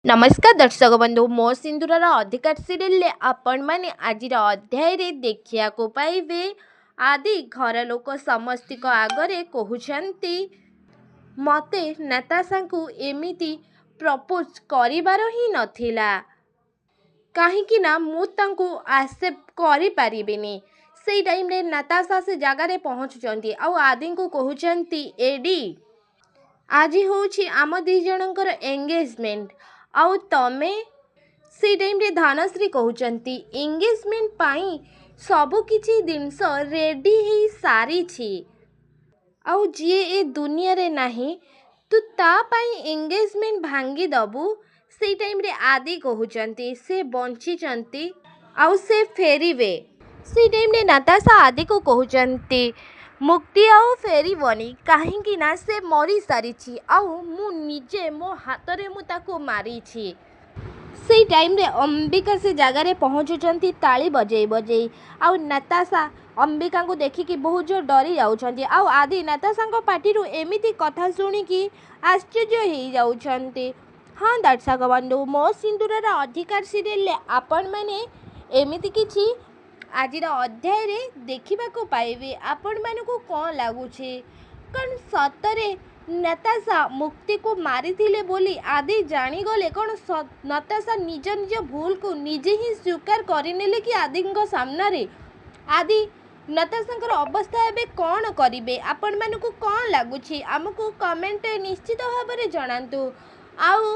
नमस्कार दर्शक बंधु मो सिंदूरर अधिकार सीरियल आपण मैंने आज अध्याय देखा पाइबे। आदि घर लोक समस्त आगरे कहते मते नताशा को एमिति प्रपोज करिबार ही नथिला कहीं ना मुझे एक्सेप्ट करि परिबिनी। से टाइम रे नताशा से जगार पहुँचुंट आदि को कहते एडी आज हूँ आम दी जनकर एंगेजमेंट आउ तमे से टाइम रे धनश्री कहते एंगेजमेंट पाई सबु किछि जिनस रेडी ही सारी आउ जी ए दुनिया रे नहीं तू ता पाई एंगेजमेंट भांगी दबु। से टाइम रे आदि कहते से बंची आउ से फेरिबे। से टाइम रे नताशा आदि को कहते मुक्ति आउ फेरबनी कहीं ना से मरी सारी आउ मु निजे मो हाथ रे मु ताको मारी। से टाइम रे अंबिका से जगार पहुँचुंट ताली बजे बजे आउ नताशा अंबिका को देखिकी बहुत जोर डरी जाउछंती आउ आदि नताशा पार्टी एमिति कथा शुणिकी आश्चर्य हो जाउछंती। हाँ दर्शक बंधु मो सिंदूरर अधिकार सीरियल आपण मैंने एमिति किछि आज अध्याय रे देखा पाइबे। आपण मानकु कौन लगुच कौन सतरे नताशा मुक्ति को मारी बोली आदि जानीगले कौन नताशा निज निज भूल को निजे ही स्वीकार करनेले कि आदि सामने आदि नताशा अवस्था एबे कौन करिवे। आपण मानकु कौन लगुच आमको कमेंट निश्चित भाव में जनातु। आउ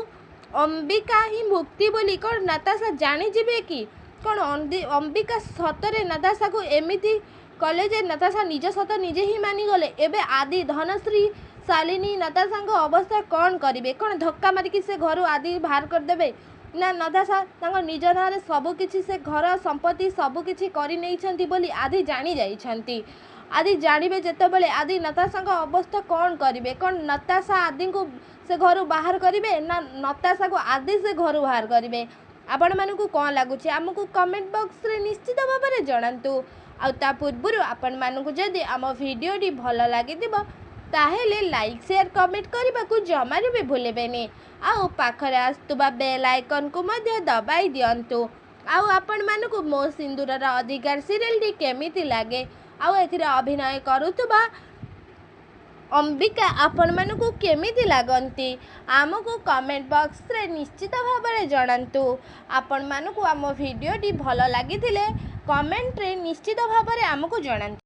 अंबिका ही मुक्ति बोली कौन नताशा जानी जिबे कि कौन अंबिका सतरे नताशा को एमिति कले जे नताशा निज सत निजे ही मानिगले। एबे आदि धनश्री शालिनी नताशा अवस्था कौन करिवे कौन धक्का मारिकी से घर आदि बाहर करदेवे ना नताशा निज ना सबकि से घर संपत्ति सबकि कर बोली आदि जानी जाइछंती। आदि जानवे जेतेबेले आदि नताशा अवस्था कौन करिवे कौन नताशा आदि को से घर बाहर करिवे ना नताशा को आदि से घर बाहर करिवे। आपण मानकु कौन लगुच आमको कमेंट बॉक्स रे निश्चित भाव में जनातु। आ ता पूर्व आपण मानकु जदि आम भिडियोटी भल लगी ताहेले लाइक शेयर कमेंट करने को जमार भी भूलेबेनी। आउ पाखरे आसुबा बेल आइकन को मध्य दबाई दियंतु। आउ आपण मानकु मो सिंदूरर अधिकार सीरियल केमिति लागे आउ एथिरे अभिनय करुतुबा अंबिका आपण मानकु केमिति लागंती आमको कमेंट बॉक्स रे निश्चित भाव में जनातु। आपण मानकु आम भिडियोटी भल लगी कमेंट रे निश्चित भाव में आमको जनातु।